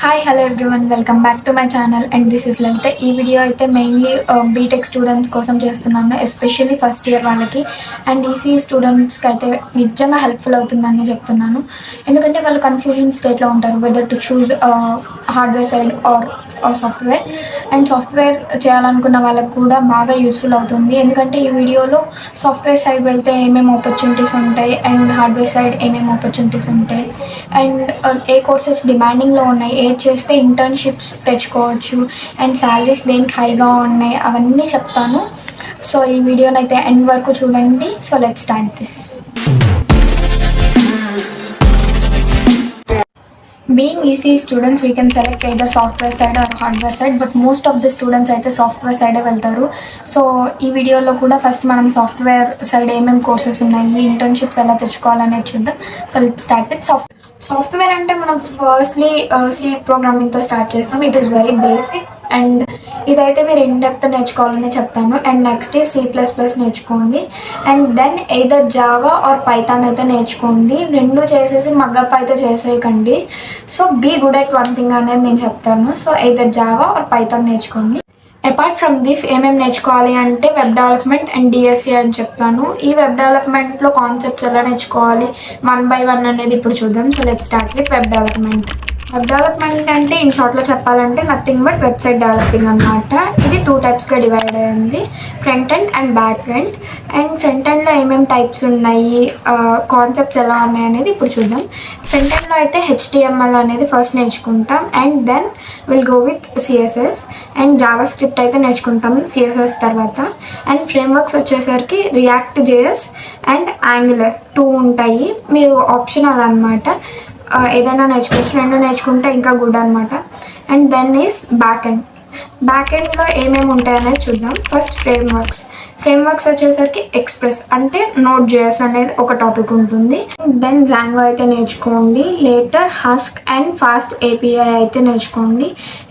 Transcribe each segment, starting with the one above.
Hi hello everyone welcome back to my channel and this is Lalitha. ఈ video అయితే mainly BTech students కోసం చేస్తున్నాను, especially first year వాళ్ళకి and EC స్టూడెంట్స్కి అయితే నిజంగా హెల్ప్ఫుల్ అవుతుందని చెప్తున్నాను. ఎందుకంటే వాళ్ళు కన్ఫ్యూజన్ స్టేట్లో ఉంటారు whether to choose hardware side or software. And software చేయాలనుకున్న వాళ్ళకు కూడా బాగా యూస్ఫుల్ అవుతుంది, ఎందుకంటే ఈ వీడియోలో సాఫ్ట్వేర్ సైడ్ వెళ్తే ఏమేమి ఆపర్చునిటీస్ ఉంటాయి అండ్ హార్డ్వేర్ సైడ్ ఏమేమి ఆపర్చునిటీస్ ఉంటాయి అండ్ ఏ కోర్సెస్ డిమాండింగ్లో ఉన్నాయి, ఏది చేస్తే ఇంటర్న్షిప్స్ తెచ్చుకోవచ్చు అండ్ శాలరీస్ దేనికి హైగా ఉన్నాయి అవన్నీ చెప్తాను. సో ఈ వీడియోని అయితే ఎండ్ వరకు చూడండి. So let's start this. Being ECE students, we can select either software side or hardware side, but most of the students అయితే సాఫ్ట్వేర్ సైడే వెళ్తారు. సో ఈ వీడియోలో కూడా ఫస్ట్ మనం సాఫ్ట్వేర్ సైడ్ ఏమేమి కోర్సెస్ ఉన్నాయి, ఇంటర్న్షిప్స్ ఎలా తెచ్చుకోవాలనేది చూద్దాం. So let's start with software అంటే మనం ఫస్ట్లీ సి ప్రోగ్రామింగ్తో స్టార్ట్ చేస్తాం. It is very basic and ఇదైతే మీరు ఇన్ డెప్త్ నేర్చుకోవాలని చెప్తాను. అండ్ నెక్స్ట్ C++ నేర్చుకోండి and then either Java or Python అయితే నేర్చుకోండి. రెండు చేసేసి మగ్గప్ అయితే చేసేయకండి. So be good at one thing అనేది నేను చెప్తాను. So either Java or Python నేర్చుకోండి. అపార్ట్ ఫ్రమ్ దిస్ ఏమేమి నేర్చుకోవాలి అంటే వెబ్ డెవలప్మెంట్ అండ్ డిఎస్ఏ అని చెప్తాను. ఈ వెబ్ డెవలప్మెంట్లో కాన్సెప్ట్స్ ఎలా నేర్చుకోవాలి 1 by 1 అనేది ఇప్పుడు చూద్దాం. So let's start with web development. Web development అంటే ఇన్ షార్ట్లో చెప్పాలంటే నథింగ్ బట్ వెబ్సైట్ డెవలపింగ్ అనమాట. ఇది 2 టైప్స్గా డివైడ్ అయ్యింది, front end and back end. And front ఎండ్లో ఏమేమి టైప్స్ ఉన్నాయి, కాన్సెప్ట్స్ ఎలా ఉన్నాయి అనేది ఇప్పుడు చూద్దాం. ఫ్రంట్ ఎండ్లో అయితే HTML అనేది ఫస్ట్ నేర్చుకుంటాం and then will go with CSS and JavaScript అయితే నేర్చుకుంటాం CSS తర్వాత. అండ్ ఫ్రేమ్వర్క్స్ వచ్చేసరికి రియాక్ట్ JS అండ్ యాంగులర్ 2 ఉంటాయి, మీరు ఆప్షనల్ అనమాట, ఏదైనా నేర్చుకోవచ్చు. రెండు నేర్చుకుంటే ఇంకా గుడ్ అనమాట. అండ్ దెన్ ఈస్ బ్యాక్ ఎండ్లో ఏమేమి ఉంటాయనేది చూద్దాం. ఫస్ట్ ఫ్రేమ్వర్క్స్ వచ్చేసరికి ఎక్స్ప్రెస్ అంటే Node.js అనేది ఒక టాపిక్ ఉంటుంది. దెన్ జాంగో అయితే నేర్చుకోండి. Later husk and fast API అయితే నేర్చుకోండి.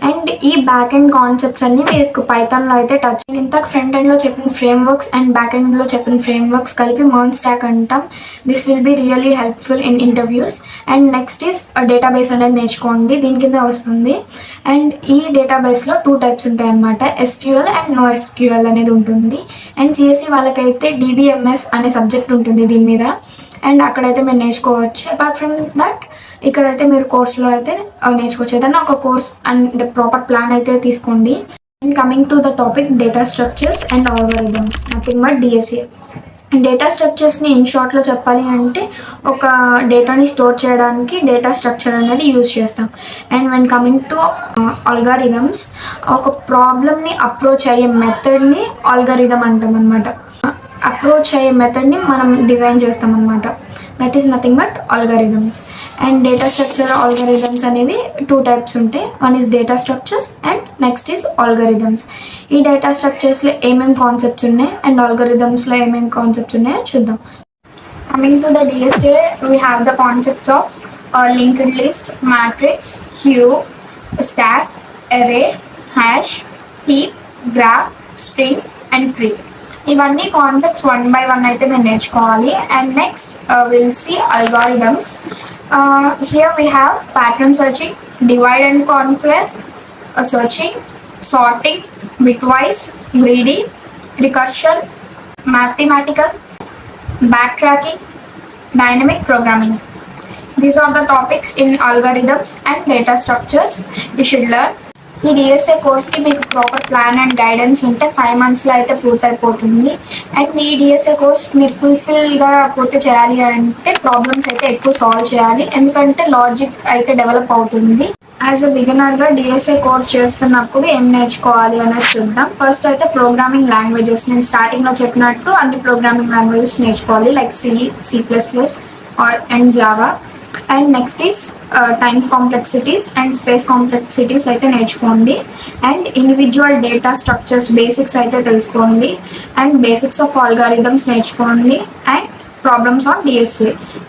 అండ్ ఈ బ్యాక్ ఎండ్ కాన్సెప్ట్స్ అన్ని మీకు పైథాన్లో అయితే టచ్. ఇంతకు ఫ్రంట్ ఎండ్లో చెప్పిన ఫ్రేమ్వర్క్స్ అండ్ బ్యాక్ ఎండ్లో చెప్పిన ఫ్రేమ్వర్క్స్ కలిపి మెర్జ్ స్టాక్ అంటాం. This will be really helpful in interviews. And next is database అనేది నేర్చుకోండి, దీని కింద వస్తుంది. అండ్ ఈ డేటాబేస్లో 2 టైప్స్ ఉంటాయి అన్నమాట, SQL అండ్ NoSQL అనేది ఉంటుంది. అండ్ CSE వాళ్ళకైతే DBMS అనే సబ్జెక్ట్ ఉంటుంది దీని మీద, అండ్ అక్కడైతే మీరు నేర్చుకోవచ్చు. అపార్ట్ ఫ్రమ్ దట్ ఇక్కడైతే మీరు కోర్స్లో అయితే నేర్చుకోవచ్చు. ఏదైనా ఒక కోర్స్ అండ్ ప్రాపర్ ప్లాన్ అయితే తీసుకోండి. And coming to the topic data structures and algorithms, nothing but DSA. Data స్ట్రక్చర్స్ని ఇన్ షార్ట్లో చెప్పాలి అంటే ఒక డేటాని స్టోర్ చేయడానికి డేటా స్ట్రక్చర్ అనేది యూజ్ చేస్తాం. And when coming to algorithms, ఒక ప్రాబ్లమ్ని అప్రోచ్ అయ్యే మెథడ్ని ఆల్గారిథమ్ అంటాం అనమాట. అప్రోచ్ అయ్యే మెథడ్ని మనం డిజైన్ చేస్తాం అనమాట. That is nothing but algorithms. And data structure algorithms అనేవి 2 టైప్స్ ఉంటాయి. One is data structures and next is algorithms. ఈ డేటా స్ట్రక్చర్స్లో ఏమేమి కాన్సెప్ట్స్ ఉన్నాయి అండ్ ఆల్గారిథమ్స్లో ఏమేమి కాన్సెప్ట్స్ ఉన్నాయో చూద్దాం. Coming to the DSA, we have the concepts of linked list, matrix, queue, stack, array, hash, heap, graph, string and tree. ఇవన్నీ కాన్సెప్ట్స్ 1 by 1 అయితే మేము నేర్చుకోవాలి. And next will see algorithms. Here we have pattern searching, divide and conquer, searching, sorting, bitwise, greedy, recursion, mathematical, backtracking, dynamic programming. These are the topics in algorithms and data structures you should learn. ఈ DSA కోర్స్కి మీకు proper plan and guidance ఉంటే 5 monthsలో అయితే పూర్తయిపోతుంది. And ఈ DSA course మీరు ఫుల్ఫిల్గా పూర్తి చేయాలి అంటే problems అయితే ఎక్కువ సాల్వ్ చేయాలి, ఎందుకంటే లాజిక్ అయితే డెవలప్ అవుతుంది. యాజ్ అ బిగినర్గా DSA కోర్స్ చేస్తున్నప్పుడు ఏం నేర్చుకోవాలి అనేది చూద్దాం. ఫస్ట్ అయితే ప్రోగ్రామింగ్ లాంగ్వేజెస్, నేను స్టార్టింగ్లో చెప్పినట్టు అన్ని ప్రోగ్రామింగ్ లాంగ్వేజెస్ నేర్చుకోవాలి, like C++ and Java. And next is time complexities and space complexities అయితే నేర్చుకోండి. And individual data structures basics అయితే తెలుసుకోండి. అండ్ బేసిక్స్ ఆఫ్ ఆల్గారిథమ్స్ నేర్చుకోండి. అండ్ ప్రాబ్లమ్స్ ఆన్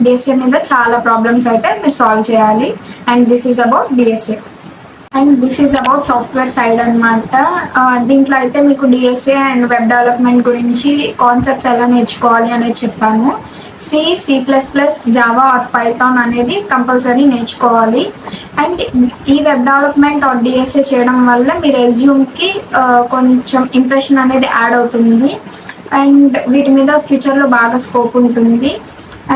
DSA మీద చాలా ప్రాబ్లమ్స్ అయితే మీరు సాల్వ్ చేయాలి. And this is about DSA. And this is about software side అనమాట. దీంట్లో అయితే మీకు DSA అండ్ వెబ్ డెవలప్మెంట్ గురించి కాన్సెప్ట్స్ ఎలా నేర్చుకోవాలి అనేది చెప్పాను. C++, జావా ఆర్ పైథాన్ అనేది కంపల్సరీ నేర్చుకోవాలి. అండ్ ఈ వెబ్ డెవలప్మెంట్ ఆర్ డిఎస్ఏ చేయడం వల్ల మీ రెజ్యూమ్కి కొంచెం ఇంప్రెషన్ అనేది యాడ్ అవుతుంది. అండ్ వీటి మీద ఫ్యూచర్లో బాగా స్కోప్ ఉంటుంది.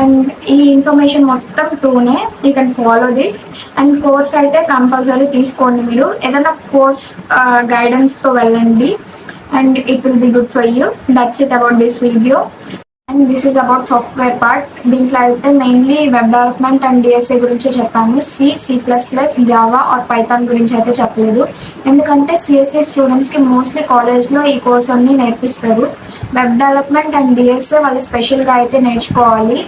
అండ్ ఈ ఇన్ఫర్మేషన్ మొత్తం ట్రూనే, you can follow this. And course అయితే కంపల్సరీ తీసుకోండి. మీరు ఏదైనా కోర్స్ గైడెన్స్తో వెళ్ళండి and it will be good for you. That's it about this video. And this is about software part. దీంట్లో అయితే mainly web development and DSA గురించి చెప్పాను. C++, జావా ఆర్ పైథాన్ గురించి అయితే చెప్పలేదు. ఎందుకంటే సిఎస్సి స్టూడెంట్స్కి మోస్ట్లీ కాలేజ్లో ఈ కోర్స్ అన్నీ నేర్పిస్తారు. వెబ్ డెవలప్మెంట్ అండ్ డిఎస్ఏ వాళ్ళు స్పెషల్గా అయితే నేర్చుకోవాలి,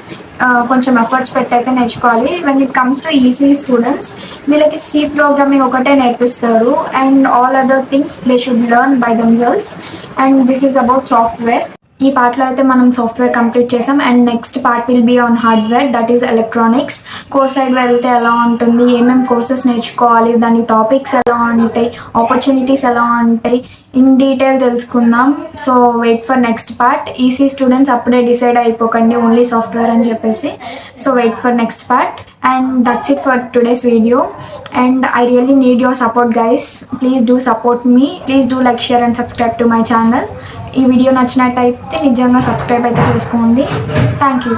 కొంచెం ఎఫర్ట్స్ పెట్టి అయితే నేర్చుకోవాలి. When it comes to EC students, వీళ్ళకి C ప్రోగ్రామింగ్ ఒకటే నేర్పిస్తారు and all other things they should learn by themselves. And this is about software. ఈ పార్ట్లో అయితే మనం సాఫ్ట్వేర్ కంప్లీట్ చేసాం. And next part will be on hardware, that is electronics. Course side వెళ్తే ఎలా ఉంటుంది, ఏమేమి కోర్సెస్ నేర్చుకోవాలి, దాని టాపిక్స్ ఎలా ఉంటాయి, ఆపర్చునిటీస్ ఎలా ఉంటాయి, ఇన్ డీటెయిల్ తెలుసుకుందాం. So wait for next part. EC students అప్పుడే డిసైడ్ అయిపోకండి ఓన్లీ సాఫ్ట్వేర్ అని చెప్పేసి. So wait for next part. And that's it for today's video. And I really need your support guys. Please do support me. Please do like, share and subscribe to my channel. ఈ video నచ్చినట్టయితే నిజంగా subscribe అయితే చేసుకోండి. Thank you.